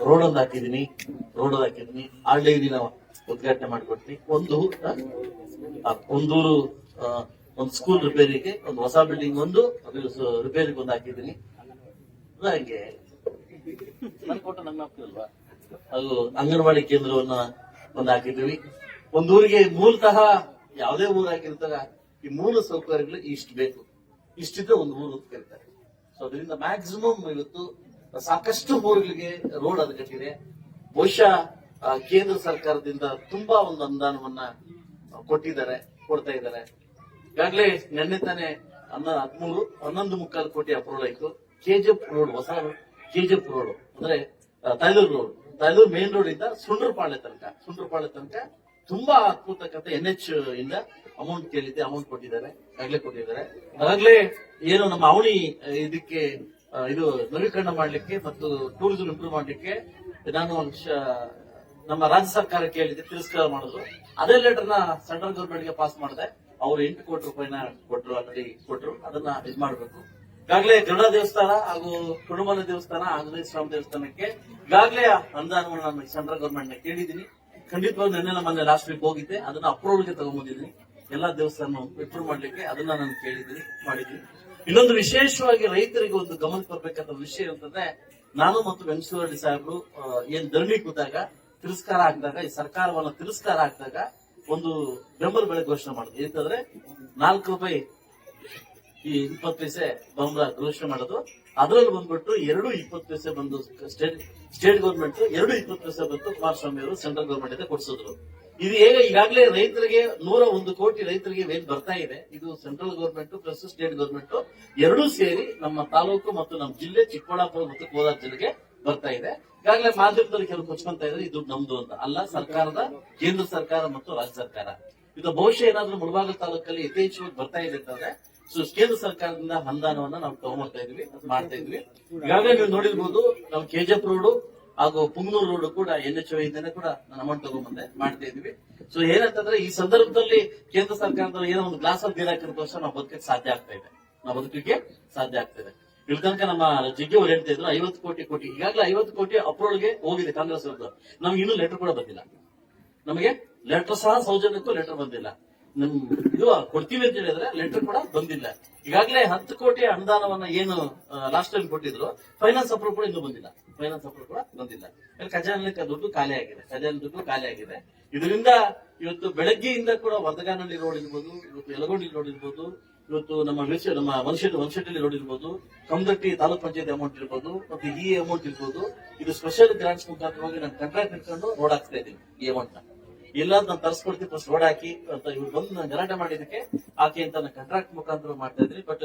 Road ಒಂದು ಹಾಕಿದೀನಿ, R dairy ನಾವು ಉದ್ಘಾಟನೆ ಮಾಡಿಕೊಡ್ತೀನಿ. ಒಂದೂರು ಒಂದು ಸ್ಕೂಲ್ ರಿಪೇರಿಗೆ, ಒಂದು ಹೊಸ ಬಿಲ್ಡಿಂಗ್ ಒಂದು ರಿಪೇರಿಗೆ ಒಂದು ಹಾಕಿದ್ದೀನಿ. ಹಾಗೆ ಕೊಟ್ಟು ನಮ್ಮ ಅಲ್ವಾ, ಅದು ಅಂಗನವಾಡಿ ಕೇಂದ್ರವನ್ನ ಒಂದು ಹಾಕಿದ್ದೀವಿ. ಒಂದೂರಿಗೆ ಮೂಲತಃ ಯಾವುದೇ ಊರಾಗಿರ್ತಾರ ಈ ಮೂಲ ಸೌಕರ್ಯಗಳು ಇಷ್ಟು ಬೇಕು, ಇಷ್ಟಿದ್ರೆ ಒಂದು ಊರು ಅಂತ ಕರೀತಾರೆ. ಸೊ ಅದರಿಂದ ಮ್ಯಾಕ್ಸಿಮಮ್ ಇವತ್ತು ಸಾಕಷ್ಟು ಊರುಗಳಿಗೆ ರೋಡ್ ಅದು ಕಟ್ಟಿದೆ. ಬಹುಶಃ ಕೇಂದ್ರ ಸರ್ಕಾರದಿಂದ ತುಂಬಾ ಒಂದು ಅನುದಾನವನ್ನ ಕೊಡ್ತಾ ಇದ್ದಾರೆ. ಈಗಾಗಲೇ ನಿನ್ನೆ ತಾನೇ 11.25 ಕೋಟಿ ಅಪ್ರೂವಲ್ ಆಯ್ತು. ಕೆಜಿಎಫ್ ರೋಡ್, ಹೊಸ ಕೆಜಿಎಫ್ ರೋಡ್ ಅಂದ್ರೆ ತಾಯ್ಲೂರು ಮೇನ್ ರೋಡ್ ಇಂದ ಸುಂಡ್ರಪಾಳ್ಯ ತನಕ ತುಂಬಾ ಅದ್ಭುತಕ್ಕಂಥ NH ಇಂದ ಅಮೌಂಟ್ ಕೇಳಿದ್ದೆ, ಅಮೌಂಟ್ ಕೊಟ್ಟಿದ್ದಾರೆ. ಅದಾಗ್ಲೇ ಏನು ನಮ್ಮ ಅವಳಿ ಇದಕ್ಕೆ ಇದು ನವೀಕರಣ ಮಾಡ್ಲಿಕ್ಕೆ ಮತ್ತು ಟೂರಿಸಂ ಇಂಪ್ರೂವ್ ಮಾಡ್ಲಿಕ್ಕೆ ನಾನು ನಮ್ಮ ರಾಜ್ಯ ಸರ್ಕಾರ ಕೇಳಿದ್ದೆ, ತಿರಸ್ಕಾರ ಮಾಡಿದ್ರು. ಅದೇ ಲೆಟರ್ನ ಸೆಂಟ್ರಲ್ ಗವರ್ಮೆಂಟ್ ಗೆ ಪಾಸ್ ಮಾಡಿದೆ. ಅವರು 8 ಕೋಟಿ ರೂಪಾಯಿನ ಕೊಟ್ರು. ಅದನ್ನ ಇದು ಮಾಡಬೇಕು. ಈಗಾಗಲೇ ಗರುಡ ದೇವಸ್ಥಾನ ಹಾಗೂ ಕುಡುಮಲ ದೇವಸ್ಥಾನ, ಆಂಜನೇಯ ಸ್ವಾಮಿ ದೇವಸ್ಥಾನಕ್ಕೆ ಈಗಾಗಲೇ ಅನುದಾನವನ್ನು ನಾನು ಸೆಂಟ್ರಲ್ ಗವರ್ಮೆಂಟ್ ನ ಕೇಳಿದ್ದೀನಿ. ಖಂಡಿತವಾಗಿ ನಿನ್ನೆ ಮೊನ್ನೆ ಲಾಸ್ಟ್ ವೀಕ್ ಹೋಗಿದ್ದೆ, ಅದನ್ನ ಅಪ್ರೂವಲ್ಗೆ ತಗೊಂಡ್ಬಂದಿದ್ದೀನಿ. ಎಲ್ಲಾ ದೇವಸ್ಥಾನ ಇಂಪ್ರೂವ್ ಮಾಡ್ಲಿಕ್ಕೆ ಅದನ್ನ ನಾನು ಮಾಡಿದ್ದೀನಿ. ಇನ್ನೊಂದು ವಿಶೇಷವಾಗಿ ರೈತರಿಗೆ ಒಂದು ಗಮನಕ್ಕೆ ಬರ್ಬೇಕಂತ ವಿಷಯ ಅಂತಂದ್ರೆ, ನಾನು ಮತ್ತು ವೆಂಕಟೇಶ್ವರ ಸಾಹೇಬರು ಏನ್ ಧರಣಿ ಕೂತಾಗ ತಿರಸ್ಕಾರ ಆಗಿದಾಗ, ಈ ಸರ್ಕಾರವನ್ನ ತಿರಸ್ಕಾರ ಆಗಿದಾಗ ಒಂದು ಬೆಂಬಲ ಬೆಲೆ ಘೋಷಣೆ ಮಾಡಿದ್ವಿ. ಅಂತಂದ್ರೆ 4 ರೂಪಾಯಿ 20 ಪೈಸೆ ಬೆಂಬಲ ಘೋಷಣೆ ಮಾಡೋದು. ಅದರಲ್ಲಿ ಬಂದ್ಬಿಟ್ಟು 2.20 ಪೈಸೆ ಬಂದು ಸ್ಟೇಟ್ ಗವರ್ಮೆಂಟ್, 2.20 ಪೈಸೆ ಬಂದು ಕುಮಾರಸ್ವಾಮಿ ಅವರು ಸೆಂಟ್ರಲ್ ಗವರ್ಮೆಂಟ್ ಇಂದ ಕೊಡಿಸಿದ್ರು. ಇದು ಈಗಾಗಲೇ ರೈತರಿಗೆ 101 ಕೋಟಿ ರೈತರಿಗೆ ಏನ್ ಬರ್ತಾ ಇದೆ, ಇದು central government plus state government ಎರಡೂ ಸೇರಿ ನಮ್ಮ ತಾಲೂಕು ಮತ್ತು ನಮ್ಮ ಜಿಲ್ಲೆ ಚಿಕ್ಕಬಳ್ಳಾಪುರ ಮತ್ತು ಕೋಲಾರ ಜಿಲ್ಲೆಗೆ ಬರ್ತಾ ಇದೆ. ಈಗಾಗಲೇ ಮಾಧ್ಯಮದಲ್ಲಿ ಕೆಲವು ಮುಚ್ಕೊಂತ ಇದ್ರೆ ಇದು ನಮ್ದು ಅಂತ ಅಲ್ಲ, ಸರ್ಕಾರದ, ಕೇಂದ್ರ ಸರ್ಕಾರ ಮತ್ತು ರಾಜ್ಯ ಸರ್ಕಾರ. ಇದು ಬಹುಶಃ ಏನಾದ್ರೂ ಮುಳಬಾಗಿಲು ತಾಲೂಕಲ್ಲಿ ಯಥೇಚ್ಛವಾಗಿ ಬರ್ತಾ ಇದೆ ಅಂತಂದ್ರೆ ಕೇಂದ್ರ ಸರ್ಕಾರದಿಂದ ಅನುದಾನವನ್ನ ನಾವು ತಗೊಂಡ್ಬರ್ತಾ ಇದೀವಿ, ಮಾಡ್ತಾ ಇದ್ವಿ. ಈಗಾಗಲೇ ನೀವು ನೋಡಿರ್ಬೋದು, ನಾವು ಕೆಜಿಎಫ್ ರೋಡ್ ಹಾಗೂ ಪುಂಗನೂರು ರೋಡ್ ಕೂಡ NH ಇಂದನೇ ಕೂಡ ನಾನು ಅಮೌಂಟ್ ತಗೊಂಡ್ಬಂದೆ, ಮಾಡ್ತಾ ಇದೀವಿ. ಸೊ ಏನಂತಂದ್ರೆ ಈ ಸಂದರ್ಭದಲ್ಲಿ ಕೇಂದ್ರ ಸರ್ಕಾರದಲ್ಲಿ ಏನೋ ಒಂದು ಗ್ಲಾಸ್ ಅಲ್ಲಿ ನೀರು ಹಾಕಿರೋದೋಸ್ಕರ ನಾವು ಬದುಕಕ್ಕೆ ಸಾಧ್ಯ ಆಗ್ತಾ ಇದೆ. ಇಲ್ಲಿ ತನಕ ನಮ್ಮ ಜಿಗ್ಗಿ ಅವ್ರು ಹೇಳ್ತಾ ಇದ್ರು 50 ಕೋಟಿ ಈಗಾಗಲೇ 50 ಕೋಟಿ ಅಪ್ರೂವಲ್ಗೆ ಹೋಗಿದೆ ಕಾಂಗ್ರೆಸ್ ಅವ್ರದ್ದು. ನಮ್ಗೆ ಇನ್ನೂ ಲೆಟರ್ ಕೂಡ ಬಂದಿಲ್ಲ. ನಮಗೆ ಲೆಟರ್ ಸಹ ಸೌಜನ್ಯಕ್ಕೂ ಲೆಟರ್ ಬಂದಿಲ್ಲ. ಇದು ಕೊಡ್ತೀವಿ ಅಂತ ಹೇಳಿದ್ರೆ ಲೆಟರ್ ಕೂಡ ಬಂದಿಲ್ಲ. ಈಗಾಗಲೇ 10 ಕೋಟಿ ಅನುದಾನವನ್ನ ಏನು ಲಾಸ್ಟ್ ಟೈಮ್ ಕೊಟ್ಟಿದ್ರು, ಫೈನಾನ್ಸ್ ಅಪ್ರೂವ್ ಕೂಡ ಇನ್ನೂ ಬಂದಿಲ್ಲ. ಖಜಾನೆ ದುಡ್ಡು ಖಾಲಿ ಆಗಿದೆ. ಇದರಿಂದ ಇವತ್ತು ಬೆಳಗ್ಗೆಯಿಂದ ಕೂಡ ವದಗಾನಹಳ್ಳಿ ರೋಡ್ ಇರ್ಬೋದು, ಇವತ್ತು ಯಲಗೋಡಿ ರೋಡ್ ಇರ್ಬೋದು, ಇವತ್ತು ನಮ್ಮ ವಂಶಟಳ್ಳಿ ರೋಡ್ ಇರ್ಬೋದು, ಕಮದಟ್ಟಿ ತಾಲೂಕ್ ಪಂಚಾಯತ್ ಅಮೌಂಟ್ ಇರ್ಬೋದು, ಮತ್ತು ಈ ಅಮೌಂಟ್ ಇರ್ಬೋದು, ಇದು ಸ್ಪೆಷಲ್ ಗ್ರಾಂಟ್ಸ್ ಮುಖಾಂತರವಾಗಿ ನಾನು ಕಾಂಟ್ರಾಕ್ಟ್ ಇಟ್ಕೊಂಡು ರೋಡ್ ಹಾಕ್ತಾ ಇದ್ದೀನಿ. ಈ ಅಮೌಂಟ್ ನ ಎಲ್ಲ ನಾನು ತರಿಸ್ಕೊಡ್ತೀನಿ, ಫಸ್ಟ್ ರೋಡ್ ಹಾಕಿ ಅಂತ ಇವ್ರು ಬಂದು ನಾನು ಗಲಾಟೆ ಮಾಡಿದಕ್ಕೆ ಹಾಕಿ ಅಂತ ನಾನು ಕಾಂಟ್ರಾಕ್ಟ್ ಮುಖಾಂತರ ಮಾಡ್ತಾ ಇದ್ದೀನಿ. ಬಟ್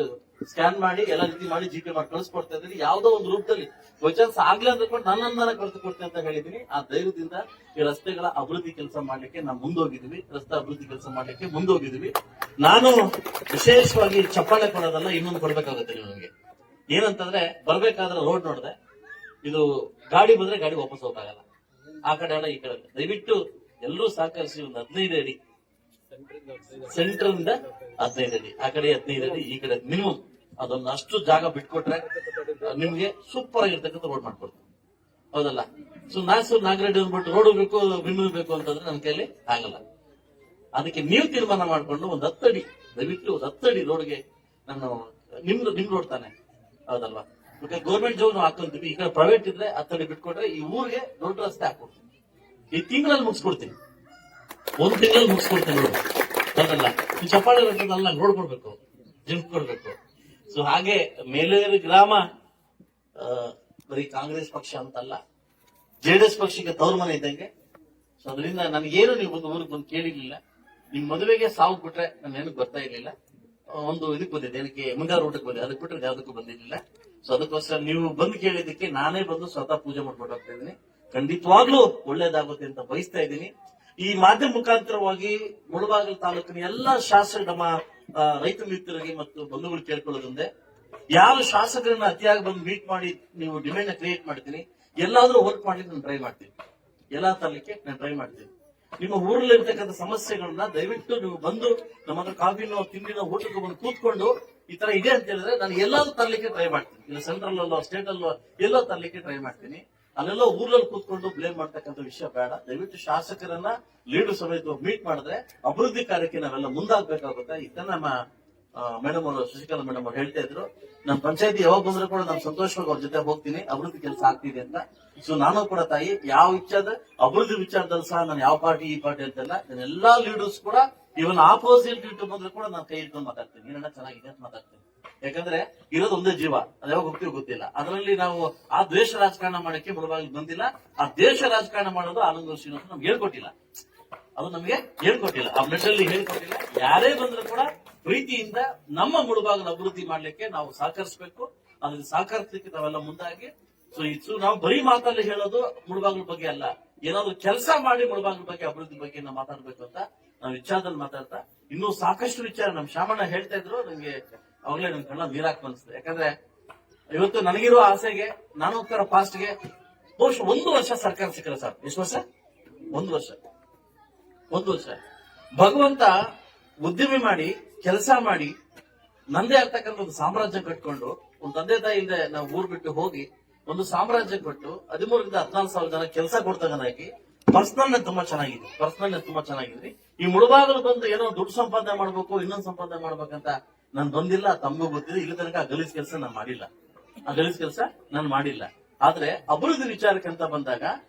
ಸ್ಕ್ಯಾನ್ ಮಾಡಿ ಎಲ್ಲ ರೀತಿ ಮಾಡಿ GP ಮಾಡಿ ಕಳಿಸ್ಕೊಡ್ತಾ ಇದ್ದೀನಿ. ಯಾವುದೋ ಒಂದು ರೂಪದಲ್ಲಿ ಚಾನ್ಸ್ ಆಗ್ಲಿ ಅಂದ್ಕೊಂಡು ನನ್ನನ್ನ ಕಳಿತು ಕೊಡ್ತೀನಿ ಅಂತ ಹೇಳಿದೀನಿ. ಆ ಧೈರ್ಯದಿಂದ ಈ ರಸ್ತೆಗಳ ಅಭಿವೃದ್ಧಿ ಕೆಲಸ ಮಾಡ್ಲಿಕ್ಕೆ ನಾವು ಮುಂದೋಗಿದ್ದೀವಿ. ನಾನು ವಿಶೇಷವಾಗಿ ಚಪ್ಪಾಳೆ ಕೊಡೋದಲ್ಲ, ಇನ್ನೊಂದು ಕೊಡ್ಬೇಕಾಗುತ್ತೆ ನಿಮಗೆ. ಏನಂತಂದ್ರೆ, ಬರ್ಬೇಕಾದ್ರೆ ರೋಡ್ ನೋಡಿದೆ, ಇದು ಗಾಡಿ ಬಂದ್ರೆ ಗಾಡಿ ವಾಪಸ್ ಹೋಗಕ್ಕಾಗಲ್ಲ. ಆ ಕಡೆ ಅಲ್ಲ ಈ ಕಡೆ, ದಯವಿಟ್ಟು ಎಲ್ಲರೂ ಸಹಕರಿಸಿ ಒಂದು 15 ಅಡಿ ಸೆಂಟರ್ ಇಂದ 15 ಅಡಿ, ಆ ಕಡೆ 15 ಅಡಿ, ಈ ಕಡೆ ಮಿನಿಮಮ್ ಅದೊಂದು ಅಷ್ಟು ಜಾಗ ಬಿಟ್ಕೊಟ್ರೆ ನಿಮ್ಗೆ ಸೂಪರ್ ಆಗಿರ್ತಕ್ಕಂಥ ರೋಡ್ ಮಾಡ್ಕೊಡ್ತೀವಿ. ಹೌದಲ್ಲ? ಸೊ ನಾಗರೆಡ್ಡಿ ಅಂದ್ಬಿಟ್ಟು ರೋಡ್ ಬೇಕು ಬೇಕು ಅಂತಂದ್ರೆ ನನ್ನ ಕೈಲಿ ಆಗಲ್ಲ. ಅದಕ್ಕೆ ನೀವು ತೀರ್ಮಾನ ಮಾಡ್ಕೊಂಡು ಒಂದು 10 ಅಡಿ, ದಯವಿಟ್ಟು 10 ಅಡಿ ರೋಡ್ಗೆ ನಾನು ನಿಮ್ ರೋಡ್ ತಾನೆ, ಹೌದಲ್ವಾ? ಗೌರ್ಮೆಂಟ್ ಜಾಬ್ ನಾವು ಹಾಕೊಂತೀವಿ. ಈ ಕಡೆ ಪ್ರೈವೇಟ್ ಇದ್ರೆ 10 ಅಡಿ ಬಿಟ್ಕೊಟ್ರೆ ಈ ಊರಿಗೆ ದೊಡ್ಡ ರಸ್ತೆ ಹಾಕೊಡ್ತೀವಿ. ಈ ತಿಂಗಳಲ್ಲಿ ಮುಗಿಸ್ಕೊಡ್ತೀನಿ, 1 ತಿಂಗಳಲ್ಲಿ ಮುಗಿಸ್ಕೊಡ್ತೀನಿ. ಹೌದಲ್ಲ? ಈ ಚಪ್ಪಾಳೆ ಎಲ್ಲ ನೋಡ್ಕೊಡ್ಬೇಕು, ಜಿಂಕ್ಕೊಡ್ಬೇಕು. ಸೊ ಹಾಗೆ ಮೇಲೇರಿ ಗ್ರಾಮ ಬರೀ ಕಾಂಗ್ರೆಸ್ ಪಕ್ಷ ಅಂತಲ್ಲ, JDS ಪಕ್ಷಕ್ಕೆ ತವ್ರ ಮನೆ ಇದ್ದಂಗೆ. ಸೊ ಅದರಿಂದ ನನಗೇನು ನೀವು ಒಂದು ಊರಿಗೆ ಬಂದು ಕೇಳಿರ್ಲಿಲ್ಲ. ನಿಮ್ ಮದುವೆಗೆ ಸಾವು ಬಿಟ್ರೆ ನಾನು ಏನಕ್ಕೆ ಬರ್ತಾ ಇರ್ಲಿಲ್ಲ. ಒಂದು ಇದಕ್ಕೆ ಬಂದಿದ್ದೆ, ಏನಕ್ಕೆ ಮುಂಗಾರು ಊಟಕ್ಕೆ ಬಂದಿದ್ದೆ, ಅದಕ್ಕೆ ಬಿಟ್ರೆ ಯಾವ್ದಕ್ಕೂ ಬಂದಿರ್ಲಿಲ್ಲ. ಸೊ ಅದಕ್ಕೋಸ್ಕರ ನೀವು ಬಂದು ಕೇಳಿದ್ದಕ್ಕೆ ನಾನೇ ಬಂದು ಸ್ವತಃ ಪೂಜೆ ಮಾಡ್ಬಿಟ್ಟು ಹೋಗ್ತಾ ಇದ್ದೀನಿ. ಖಂಡಿತವಾಗ್ಲೂ ಒಳ್ಳೇದಾಗುತ್ತೆ ಅಂತ ಬಯಸ್ತಾ ಇದ್ದೀನಿ. ಈ ಮಾಧ್ಯಮ ಮುಖಾಂತರವಾಗಿ ಮುಳಬಾಗಿಲು ತಾಲೂಕಿನ ಎಲ್ಲಾ ನಮ್ಮ ರೈತ ಮಿತ್ರರಿಗೆ ಮತ್ತು ಬಂಧುಗಳು ಕೇಳ್ಕೊಳ್ಳೋದಂದೆ, ಯಾರು ಶಾಸಕರನ್ನ ಅತಿಯಾಗಿ ಬಂದು ಮೀಟ್ ಮಾಡಿ ನೀವು ಡಿಮ್ಯಾಂಡ್ ಕ್ರಿಯೇಟ್ ಮಾಡ್ತೀನಿ, ಎಲ್ಲಾದ್ರೂ ವರ್ಕ್ ಮಾಡ್ಲಿಕ್ಕೆ ನಾನು ಟ್ರೈ ಮಾಡ್ತೀನಿ, ಎಲ್ಲಾ ತರಲಿಕ್ಕೆ ನಾನು ಟ್ರೈ ಮಾಡ್ತೀನಿ. ನಿಮ್ಮ ಊರಲ್ಲಿ ಇರ್ತಕ್ಕಂಥ ಸಮಸ್ಯೆಗಳನ್ನ ದಯವಿಟ್ಟು ನೀವು ಬಂದು ನಮ್ಮ ಹತ್ರ ಕಾಫಿನೋ ತಿಂಡಿನೋ ಊಟಕ್ಕೆ ಬಂದು ಕೂತ್ಕೊಂಡು ಈ ತರ ಇದೆ ಅಂತ ಹೇಳಿದ್ರೆ ನಾನು ಎಲ್ಲಾದ್ರೂ ತರಲಿಕ್ಕೆ ಟ್ರೈ ಮಾಡ್ತೀನಿ. ಇಲ್ಲ ಸೆಂಟ್ರಲ್ ಅಲ್ಲೋ ಸ್ಟೇಟ್ ಅಲ್ಲೋ ಎಲ್ಲೋ ತರಲಿಕ್ಕೆ ಟ್ರೈ ಮಾಡ್ತೀನಿ. ಅಲ್ಲೆಲ್ಲ ಊರಲ್ಲಿ ಕೂತ್ಕೊಂಡು ಬ್ಲೇಮ್ ಮಾಡ್ತಕ್ಕಂಥ ವಿಷಯ ಬೇಡ. ದಯವಿಟ್ಟು ಶಾಸಕರನ್ನ ಲೀಡರ್ ಸಮೇತ ಮೀಟ್ ಮಾಡಿದ್ರೆ ಅಭಿವೃದ್ಧಿ ಕಾರ್ಯಕ್ಕೆ ನಾವೆಲ್ಲ ಮುಂದಾಗ್ಬೇಕಾಗುತ್ತೆ. ಇದನ್ನ ನಮ್ಮ ಮೇಡಮ್ ಅವರು, ಶಶಿಕಲಾ ಮೇಡಮ್ ಅವ್ರು ಹೇಳ್ತಾ ಇದ್ರು, ನಮ್ಮ ಪಂಚಾಯತಿ ಯಾವಾಗ ಬಂದ್ರು ಕೂಡ ನಾನು ಸಂತೋಷವಾಗಿ ಅವ್ರ ಜೊತೆ ಹೋಗ್ತೀನಿ, ಅಭಿವೃದ್ಧಿ ಕೆಲಸ ಆಗ್ತಿದೆ ಅಂತ. ಸೊ ನಾನು ಕೂಡ ತಾಯಿ ಯಾವ ವಿಚಾರದ ಅಭಿವೃದ್ಧಿ ವಿಚಾರದಲ್ಲಿ ಸಹ ನಾನು ಯಾವ ಪಾರ್ಟಿ ಈ ಪಾರ್ಟಿ ಅಂತಲ್ಲ, ನಾನು ಎಲ್ಲಾ ಲೀಡರ್ಸ್ ಕೂಡ ಇವನ್ ಆಪೋಸಿಟ್ ಇಟ್ಟು ಬಂದ್ರು ಕೂಡ ನಾನು ಕೈ ಇಟ್ಕೊಂಡು ಮಾತಾಡ್ತೀನಿ, ಏನೆಲ್ಲ ಚೆನ್ನಾಗಿದೆ ಅಂತ ಮಾತಾಡ್ತೀನಿ. ಯಾಕಂದ್ರೆ ಇರೋದು ಒಂದೇ ಜೀವ, ಅದು ಯಾವಾಗ ಹೋಗ್ತೀವಿ ಗೊತ್ತಿಲ್ಲ. ಅದರಲ್ಲಿ ನಾವು ಆ ದ್ವೇಷ ರಾಜಕಾರಣ ಮಾಡಕ್ಕೆ ಮುಳುವಾಗಿ ಬಂದಿಲ್ಲ. ಆ ದೇಶ ರಾಜಕಾರಣ ಮಾಡೋದು ಆನಂದ ಶ್ರೀನಿವಾಸ ನಮ್ಗೆ ಹೇಳ್ಕೊಟ್ಟಿಲ್ಲ, ಅದು ನಮಗೆ ಹೇಳ್ಕೊಟ್ಟಿಲ್ಲ, ಆ ಮೆಟಲ್ಲಿ ಹೇಳ್ಕೊಟ್ಟಿಲ್ಲ. ಯಾರೇ ಬಂದ್ರು ಕೂಡ ಪ್ರೀತಿಯಿಂದ ನಮ್ಮ ಮುಳುಬಾಗಿಲು ಅಭಿವೃದ್ಧಿ ಮಾಡ್ಲಿಕ್ಕೆ ನಾವು ಸಹಕರಿಸಬೇಕು. ಅದಕ್ಕೆ ಸಹಕರಿಸಲಿಕ್ಕೆ ನಾವೆಲ್ಲ ಮುಂದಾಗಿ ನಾವು ಬರೀ ಮಾತಲ್ಲಿ ಹೇಳೋದು ಮುಳುಬಾಗಿಲು ಬಗ್ಗೆ ಅಲ್ಲ, ಏನಾದ್ರು ಕೆಲಸ ಮಾಡಿ ಮುಳುಬಾಗಿಲು ಬಗ್ಗೆ ಅಭಿವೃದ್ಧಿ ಬಗ್ಗೆ ನಾವು ಮಾತಾಡ್ಬೇಕು ಅಂತ ನಾವು ವಿಚಾರದಲ್ಲಿ ಮಾತಾಡ್ತಾ ಇನ್ನೂ ಸಾಕಷ್ಟು ವಿಚಾರ ನಮ್ಮ ಶಾಮಣ್ಣ ಹೇಳ್ತಾ ಇದ್ರು. ನಂಗೆ ಅವಾಗಲೇ ನನ್ ಕಣ್ಣ ನೀರಾಕ್ ಅನಿಸ್ತದೆ. ಯಾಕಂದ್ರೆ ಇವತ್ತು ನನಗಿರೋ ಆಸೆಗೆ ನಾನು ಹೋಗ್ತಾರ ಪಾಸ್ಟ್ಗೆ ಬಹುಶಃ 1 ವರ್ಷ ಸರ್ಕಾರ ಸಿಕ್ಕಲ್ಲ ಸರ್. ಎಷ್ಟು ವರ್ಷ? 1 ವರ್ಷ. 1 ವರ್ಷ ಭಗವಂತ ಉದ್ಯಮಿ ಮಾಡಿ ಕೆಲಸ ಮಾಡಿ ನಂದೇ ಆಗ್ತಕ್ಕಂಥ ಒಂದು ಸಾಮ್ರಾಜ್ಯ ಕಟ್ಕೊಂಡು, ಒಂದು ತಂದೆ ತಾಯಿ ಇಲ್ಲದೆ ನಾವು ಊರ್ ಬಿಟ್ಟು ಹೋಗಿ ಒಂದು ಸಾಮ್ರಾಜ್ಯ ಕೊಟ್ಟು 13ರಿಂದ 14,000 ಜನ ಕೆಲಸ ಕೊಡ್ತಕ್ಕಂಥಾಗಿ ಪರ್ಸನಲ್ ತುಂಬಾ ಚೆನ್ನಾಗಿದ್ರಿ. ಈ ಮುಳುಬಾಗಲು ಬಂದು ಏನೋ ದುಡ್ಡು ಸಂಪಾದನೆ ಮಾಡ್ಬೇಕು, ಇನ್ನೊಂದು ಸಂಪಾದನೆ ಮಾಡ್ಬೇಕಂತ ನಾನು ಬಂದಿಲ್ಲ. ತಮಗೂ ಗೊತ್ತಿದೆ, ಇಲ್ಲಿ ತನಕ ಆ ಗಲೀಜ್ ಕೆಲಸ ನಾನು ಮಾಡಿಲ್ಲ. ಆದ್ರೆ ಅಭಿವೃದ್ಧಿ ವಿಚಾರಕ್ಕೆ ಅಂತ ಬಂದಾಗ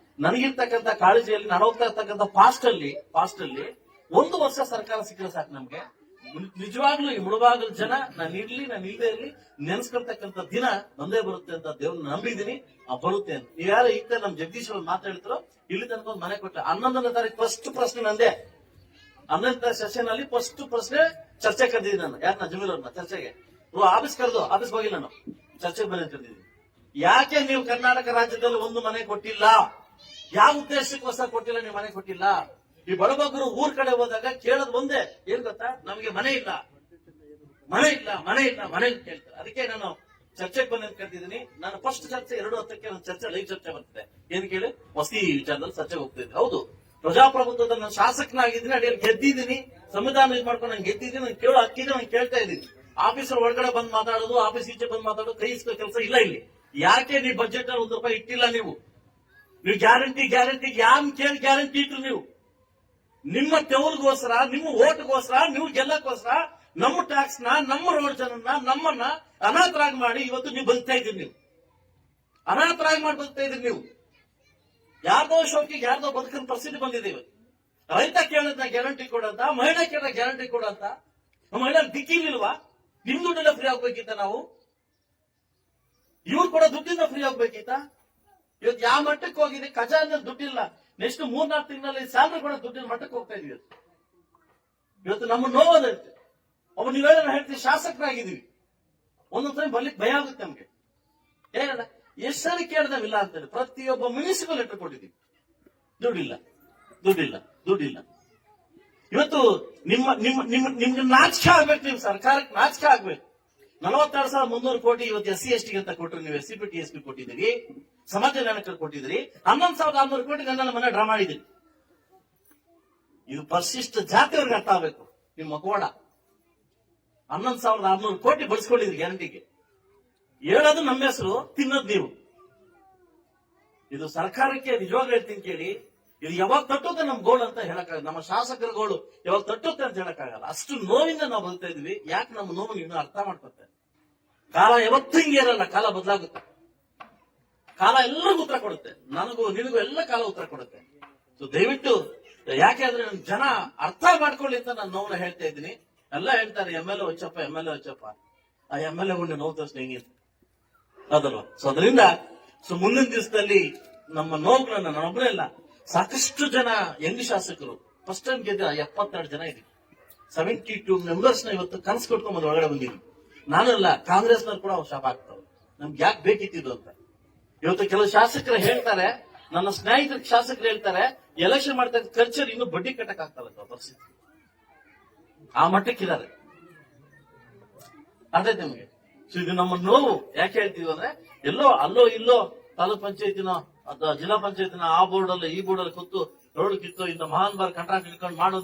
ನನಗಿರ್ತಕ್ಕಂಥ ಕಾಳಜಿಯಲ್ಲಿ ನಾನು ಹೋಗ್ತಾ ಇರ್ತಕ್ಕಂಥ ಪಾಸ್ಟ್ ಅಲ್ಲಿ 1 ವರ್ಷ ಸರ್ಕಾರ ಸಿಕ್ಕರೆ ಸಾಕು ನಮ್ಗೆ. ನಿಜವಾಗ್ಲೂ ಈ ಮುಳುಬಾಗಲು ಜನ ನಾನು ಇಲ್ಲದೆ ಇರ್ಲಿ ನೆನ್ಸ್ಕೊಳ್ತಕ್ಕಂಥ ದಿನ ಬಂದೇ ಬರುತ್ತೆ ಅಂತ ದೇವ್ರನ್ನ ನಂಬಿದೀನಿ. ಬರುತ್ತೆ ಅಂತ ಯಾರು ಈಗ ನಮ್ ಜಗದೀಶ್ ಅವ್ರು ಮಾತಾಡ್ತಾರೋ, ಇಲ್ಲಿ ತನಕ ಒಂದು ಮನೆ ಕೊಟ್ಟ. 11ನೇ ತಾರೀಕು ಫಸ್ಟ್ ಪ್ರಶ್ನೆ ನಂದೇ. 11ನೇ ಸೆಷನ್ ಅಲ್ಲಿ ಫಸ್ಟ್ ಪ್ರಶ್ನೆ ಚರ್ಚೆ ಕರೆದಿದ್ದೀನಿ ನಾನು. ಯಾರನ್ನ ಜಮೀರ್ ಅವ್ರನ್ನ ಚರ್ಚೆಗೆ ಆಫೀಸ್ ಹೋಗಿಲ್ಲ, ನಾನು ಚರ್ಚೆಗೆ ಬಂದು ಕರೆದಿದ್ದೀನಿ. ಯಾಕೆ ನೀವು ಕರ್ನಾಟಕ ರಾಜ್ಯದಲ್ಲಿ ಒಂದು ಮನೆ ಕೊಟ್ಟಿಲ್ಲ? ಯಾವ ಉದ್ದೇಶಕ್ಕೋಸ್ಕರ ಕೊಟ್ಟಿಲ್ಲ? ನೀವು ಮನೆ ಕೊಟ್ಟಿಲ್ಲ. ಈ ಬಡಬಗ್ಗರು ಊರ್ ಕಡೆ ಹೋದಾಗ ಕೇಳೋದು ಒಂದೇ, ಏನ್ ಗೊತ್ತಾ? ನಮಗೆ ಮನೆ ಇಲ್ಲ ಕೇಳ್ತಾರೆ. ಅದಕ್ಕೆ ನಾನು ಚರ್ಚೆಗೆ ಬಂದು ಕರೆದಿದ್ದೀನಿ. ನಾನು ಫಸ್ಟ್ ಚರ್ಚೆ 2:10ಕ್ಕೆ ನನ್ನ ಚರ್ಚೆ ಲೈವ್ ಚರ್ಚೆ ಬರ್ತಿದೆ. ಏನ್ ಕೇಳಿ ವಸತಿ ವಿಚಾರದಲ್ಲಿ ಚರ್ಚೆಗೆ ಹೋಗ್ತಿದ್ದೆ. ಹೌದು, ಪ್ರಜಾಪ್ರಭುತ್ವದ ನಾನು ಶಾಸಕನಾಗಿದ್ದೀನಿ, ಅಡಿಯಲ್ಲಿ ಗೆದ್ದಿದ್ದೀನಿ, ಸಂವಿಧಾನ ಇದು ಮಾಡ್ಕೊಂಡು ನಾನು ಗೆದ್ದಿದ್ದೀನಿ. ನಾನು ಕೇಳೋ ಹಕ್ಕಿದೆ, ನಾನು ಕೇಳ್ತಾ ಇದ್ದೀನಿ. ಆಫೀಸರ್ ಒಳಗಡೆ ಬಂದ್ ಮಾತಾಡೋದು, ಆಫೀಸ್ ಈಚೆ ಬಂದ್ ಮಾತಾಡೋದು, ಕೈ ಇಸ್ಕೋ ಕೆಲಸ ಇಲ್ಲ ಇಲ್ಲಿ. ಯಾಕೆ ನೀವು ಬಜೆಟ್ ಅಲ್ಲಿ ₹1 ಇಟ್ಟಿಲ್ಲ? ನೀವು ಗ್ಯಾರಂಟಿ ಯಾನ್ ಕೇಳಿ ಗ್ಯಾರಂಟಿ ಇಟ್ರು ನೀವು? ನಿಮ್ಮ ತೆವಲ್ಗೋಸ್ಕರ, ನಿಮ್ಮ ಓಟ್ಗೋಸ್ಕರ, ನೀವು ಗೆಲ್ಲಕ್ಕೋಸ್ಕರ ನಮ್ಮ ಟ್ಯಾಕ್ಸ್ ನ, ನಮ್ಮ ರೋಡ್ ಜನನ್ನ, ನಮ್ಮನ್ನ ಅನಾಥರಾಗಿ ಮಾಡಿ ಇವತ್ತು ನೀವು ಬದುಕ್ತಾ ಇದ್ದೀರಿ. ನೀವು ಯಾರ್ದೋ ಶೋಕಿಗೆ ಯಾರ್ದೋ ಬದುಕಿನ ಪರಿಸ್ಥಿತಿ ಬಂದಿದೆ. ರೈತ ಕೇಳಿದ ಗ್ಯಾರಂಟಿ ಕೊಡಂತ, ಮಹಿಳೆ ಕೇಳಿದ ಗ್ಯಾರಂಟಿ ಕೊಡಂತ, ಮಹಿಳೆ ದಿಕ್ಕಿಲ್ವಾ? ನಿಮ್ ದುಡ್ಡೆಲ್ಲ ಫ್ರೀ ಆಗ್ಬೇಕಿತ್ತ? ನಾವು ಇವ್ರು ಕೂಡ ದುಡ್ಡಿಂದ ಫ್ರೀ ಆಗ್ಬೇಕಿತ್ತ? ಇವತ್ತು ಯಾವ ಮಟ್ಟಕ್ಕೆ ಹೋಗಿದೆ? ಖಜಾನೆ ದುಡ್ಡಿಲ್ಲ. ನೆಕ್ಸ್ಟ್ 3-4 ತಿಂಗಳಲ್ಲಿ ಸ್ಯಾಲರಿ ಕೂಡ ದುಡ್ಡಿನ ಮಟ್ಟಕ್ಕೆ ಹೋಗ್ತಾ ಇದೀವಿ. ಇವತ್ತು ನಮ್ಮ ನೋವೋದೈತೆ. ನೀವೇನ ಹೇಳ್ತೀವಿ, ಶಾಸಕರಾಗಿದ್ದೀವಿ, ಒಂದೊಂದ್ ಟೈಮ್ ಬರ್ಲಿಕ್ಕೆ ಭಯ ಆಗುತ್ತೆ ನಮ್ಗೆ. ಏನಲ್ಲ ಎಷ್ಟು ಸರಿ ಕೇಳ್ದಾವಿಲ್ಲ ಅಂತೇಳಿ ಪ್ರತಿಯೊಬ್ಬ ಮುನಿಸಿಪಲ್ ಲೆಟರ್ ಕೊಟ್ಟಿದ್ದೀವಿ. ದುಡ್ಡಿಲ್ಲ. ಇವತ್ತು ನಿಮ್ಗೆ ನಾಚಿಕೆ ಆಗ್ಬೇಕು, ನಿಮ್ ಸರ್ಕಾರಕ್ಕೆ ನಾಚಿಕೆ ಆಗ್ಬೇಕು. 42,300 ಕೋಟಿ ಇವತ್ತು SC/ST ಅಂತ ಕೊಟ್ಟರು. ನೀವು SCP TSP ಕೊಟ್ಟಿದ್ದೀರಿ, ಸಮಾಜ ಕಲ್ಯಾಣಕ್ಕೆ ಕೊಟ್ಟಿದ್ದೀರಿ. 11,600 ಕೋಟಿ ನನ್ನ ಮನೆ ಡ್ರಾ ಮಾಡಿದ್ದೀರಿ. ಇದು ಪರಿಶಿಷ್ಟ ಜಾತಿಯವ್ರಿಗೆ ಅರ್ಥ ಆಗ್ಬೇಕು. ನಿಮ್ಮ ಮಕವಾಡ 11,600 ಕೋಟಿ ಬಳಸ್ಕೊಂಡಿದ್ರಿ ಗ್ಯಾರಂಟಿಗೆ. ಹೇಳೋದು ನಮ್ಮ ಹೆಸರು, ತಿನ್ನೋದು ನೀವು. ಇದು ಸರ್ಕಾರಕ್ಕೆ ನಿಜವಾಗ್ಲೂ ಹೇಳ್ತೀನಿ ಕೇಳಿ, ಇದು ಯಾವಾಗ ತಟ್ಟುತ್ತೆ ನಮ್ ಗೋಳು ಅಂತ ಹೇಳಕ್ಕಾಗಲ್ಲ. ನಮ್ಮ ಶಾಸಕರ ಗೋಳು ಯಾವಾಗ ತಟ್ಟುತ್ತೆ ಅಂತ ಹೇಳಕ್ಕಾಗಲ್ಲ. ಅಷ್ಟು ನೋವಿಂದ ನಾವು ಬದುಕ್ತಾ ಇದೀವಿ. ಯಾಕೆ ನಮ್ಮ ನೋವು ಇನ್ನೂ ಅರ್ಥ ಮಾಡ್ಕೊತ್ತೆ? ಕಾಲ ಯಾವತ್ತೂ ಹಿಂಗೆ ಇರಲ್ಲ, ಕಾಲ ಬದಲಾಗುತ್ತೆ. ಕಾಲ ಎಲ್ಲರಿಗೂ ಉತ್ತರ ಕೊಡುತ್ತೆ, ನನಗೂ ನಿನಗೂ ಎಲ್ಲ ಕಾಲ ಉತ್ತರ ಕೊಡುತ್ತೆ. ಸೊ ದಯವಿಟ್ಟು ಯಾಕೆ ಅಂದ್ರೆ ಜನ ಅರ್ಥ ಮಾಡ್ಕೊಳ್ಳಿ ಅಂತ ನಾನು ನೋವನ್ನ ಹೇಳ್ತಾ ಇದ್ದೀನಿ. ಎಲ್ಲ ಹೇಳ್ತಾರೆ MLA ಹೊಚ್ಚಪ್ಪ. ಆ MLA ಉಂಡೆ ನೋವು ತೋರಿಸ್ ಹೆಂಗೆ ಅದಲ್ವಾ? ಸೊ ಅದರಿಂದ ಮುಂದಿನ ದಿವಸದಲ್ಲಿ ನಮ್ಮ ನೋವುಗಳನ್ನ ನಾನೊಬ್ಬರೇ ಇಲ್ಲ, ಸಾಕಷ್ಟು ಜನ ಯಂಗ್ ಶಾಸಕರು ಫಸ್ಟ್ ಟೈಮ್ ಗೆದ್ದ 72 ಜನ ಇದೀವಿ. 72 ಮೆಂಬರ್ಸ್ ನ ಇವತ್ತು ಕನಸು ಕೊಟ್ಕೊಂಡ್ ಒಳಗಡೆ ಬಂದಿದ್ವಿ. ನಾನಲ್ಲ, ಕಾಂಗ್ರೆಸ್ನವ್ರು ಕೂಡ ಶಾಪ ಆಗ್ತಾವೆ. ನಮ್ಗೆ ಯಾಕೆ ಬೇಕಿತ್ತಿದ್ದು ಅಂತ. ಇವತ್ತು ಕೆಲವು ಶಾಸಕರು ಹೇಳ್ತಾರೆ, ನನ್ನ ಸ್ನೇಹಿತರ ಶಾಸಕರು ಹೇಳ್ತಾರೆ, ಎಲೆಕ್ಷನ್ ಮಾಡ್ತಾ ಖರ್ಚಲ್ಲಿ ಇನ್ನೂ ಬಡ್ಡಿ ಕಟ್ಟಕ್ ಆಗ್ತಲ್ಲ ಪರಿಸ್ಥಿತಿ. ಆ ಮಟ್ಟಕ್ಕಿದ್ದಾರೆ. ಅದೇ ನಿಮ್ಗೆ. ಸೊ ಇದು ನಮ್ಮ ನೋವು. ಯಾಕೆ ಹೇಳ್ತೀವಿ ಅಂದ್ರೆ, ಅಲ್ಲೋ ಇಲ್ಲೋ ತಾಲೂಕ್ ಪಂಚಾಯತಿನೋ ಅಥವಾ ಜಿಲ್ಲಾ ಪಂಚಾಯತಿನ ಆ ಬೋರ್ಡ್ ಅಲ್ಲಿ ಈ ಬೋರ್ಡ್ ಅಲ್ಲಿ ಕೂತು ರೋಡ್ ಕಿತ್ತು ಇಂದ ಮಹಾನ್ ಬಾರ್ ಕಾಂಟ್ರಾಕ್ಟ್ ಇಟ್ಕೊಂಡು ಮಾಡೋ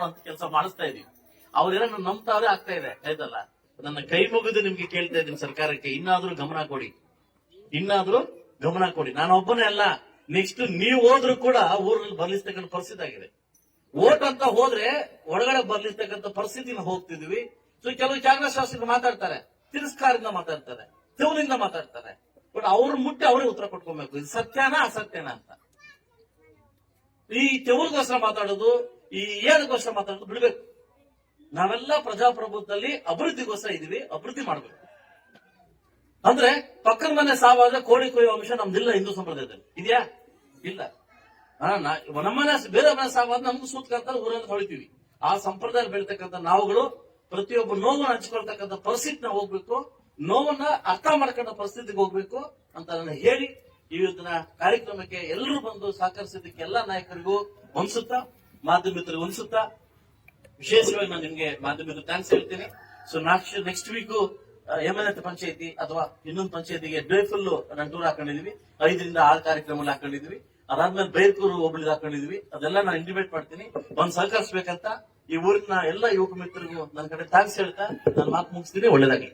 ಅಂತ ಕೆಲಸ ಮಾಡಿಸ್ತಾ ಇದೀವಿ. ಅವ್ರೇನೋ ನಂಬ್ತಾವ್ರೆ ಆಗ್ತಾ ಇದೆ. ಆಯ್ತಲ್ಲ, ನನ್ನ ಕೈ ಮುಗಿದು ನಿಮ್ಗೆ ಕೇಳ್ತಾ ಇದ್ದೀನಿ ಸರ್ಕಾರಕ್ಕೆ, ಇನ್ನಾದ್ರೂ ಗಮನ ಕೊಡಿ. ಗಮನ ಕೊಡಿ. ನಾನು ಒಬ್ಬನೇ ಅಲ್ಲ, ನೆಕ್ಸ್ಟ್ ನೀವು ಹೋದ್ರು ಕೂಡ ಊರಲ್ಲಿ ಬರ್ಲಿಸ್ತಕ್ಕಂಥ ಪರಿಸ್ಥಿತಿ ಆಗಿದೆ. ಓಟ್ ಅಂತ ಹೋದ್ರೆ ಒಳಗಡೆ ಬರ್ಲಿರ್ತಕ್ಕಂಥ ಪರಿಸ್ಥಿತಿನ ಹೋಗ್ತಿದ್ವಿ. ಸೊ ಕೆಲವು ಕಾಂಗ್ರೆಸ್ ಶಾಸಕರು ಮಾತಾಡ್ತಾರೆ, ತಿರಸ್ಕಾರದಿಂದ ಮಾತಾಡ್ತಾರೆ, ತೆವಲಿಂದ ಮಾತಾಡ್ತಾರೆ. ಬಟ್ ಅವ್ರ ಮುಟ್ಟಿ ಅವರೇ ಉತ್ತರ ಕೊಟ್ಕೊಬೇಕು, ಇದು ಸತ್ಯನಾ ಅಸತ್ಯನಾ ಅಂತ. ಈ ತೆವಲಿಗೋಸ್ಕರ ಮಾತಾಡೋದು, ಈ ಏನಕ್ಕೋಸ್ಕರ ಮಾತಾಡೋದು ಬಿಡ್ಬೇಕು. ನಾವೆಲ್ಲ ಪ್ರಜಾಪ್ರಭುತ್ವದಲ್ಲಿ ಅಭಿವೃದ್ಧಿಗೋಸ್ಕರ ಇದೀವಿ, ಅಭಿವೃದ್ಧಿ ಮಾಡ್ಬೇಕು. ಅಂದ್ರೆ ಪಕ್ಕದ ಮನೆ ಸಾವಾದ್ರೆ ಕೋಳಿ ಕೊಯ್ಯೋ ಅಂಶ ನಮ್ದಿಲ್ಲ ಹಿಂದೂ ಸಂಪ್ರದಾಯದಲ್ಲಿ, ಇದೆಯಾ? ಇಲ್ಲ. ನಮ್ಮನೆ ಬೇರೆ ಮನೆ ಸಾವಾದ್ರೆ ನಮ್ಗೆ ಸೂತ್ಕಂತ ಊರಲ್ಲಿ ಹೊಳಿತೀವಿ. ಆ ಸಂಪ್ರದಾಯ ಬೆಳಿತಕ್ಕಂಥ ನಾವುಗಳು ಪ್ರತಿಯೊಬ್ಬ ನೋವನ್ನು ಹಂಚ್ಕೊಳ್ತಕ್ಕಂಥ ಪರಿಸ್ಥಿತಿನ ಹೋಗ್ಬೇಕು, ನೋವನ್ನ ಅರ್ಥ ಮಾಡ್ಕೊಂಡ ಪರಿಸ್ಥಿತಿಗೆ ಹೋಗ್ಬೇಕು ಅಂತ ನಾನು ಹೇಳಿ ಇವತ್ತಿನ ಕಾರ್ಯಕ್ರಮಕ್ಕೆ ಎಲ್ಲರೂ ಬಂದು ಸಹಕರಿಸಿದ್ದಕ್ಕೆ ಎಲ್ಲಾ ನಾಯಕರಿಗೂ ಅನ್ಸುತ್ತಾ, ಮಾಧ್ಯಮಿಕರಿಗೂ ಅನ್ಸುತ್ತಾ, ವಿಶೇಷವಾಗಿ ನಾನು ನಿಮ್ಗೆ ಮಾಧ್ಯಮಿಕರು ಥ್ಯಾಂಕ್ಸ್ ಹೇಳ್ತೀನಿ. ಸೊ ನೆಕ್ಸ್ಟ್ ವೀಕ್ ಎಮ್ಎಲ್ಎ ಪಂಚಾಯತಿ ಅಥವಾ ಇನ್ನೊಂದು ಪಂಚಾಯತಿಗೆ ಡೇ ಫುಲ್ ನಾನು ಟೂರ್ ಹಾಕೊಂಡಿದೀವಿ. 5 ರಿಂದ 6 ಕಾರ್ಯಕ್ರಮ ಹಾಕೊಂಡಿದೀವಿ. ಅದಾದ್ಮೇಲೆ ಬೈರ್ಕೂರು ಹೋಬಳಿ ಹಾಕೊಂಡಿದೀವಿ. ಅದೆಲ್ಲ ನಾನು ಇಂಟಿಮೇಟ್ ಮಾಡ್ತೀನಿ, ಬಂದು ಸಹಕರಿಸಬೇಕಂತ ಈ ಊರಿನ ಎಲ್ಲ ಯುವಕ ಮಿತ್ರರಿಗೂ ನನ್ನ ಕಡೆ ಥ್ಯಾಂಕ್ಸ್ ಹೇಳ್ತಾ ನಾನು ಮಾತು ಮುಗಿಸ್ತೀನಿ. ಒಳ್ಳೇದಾಗಿ.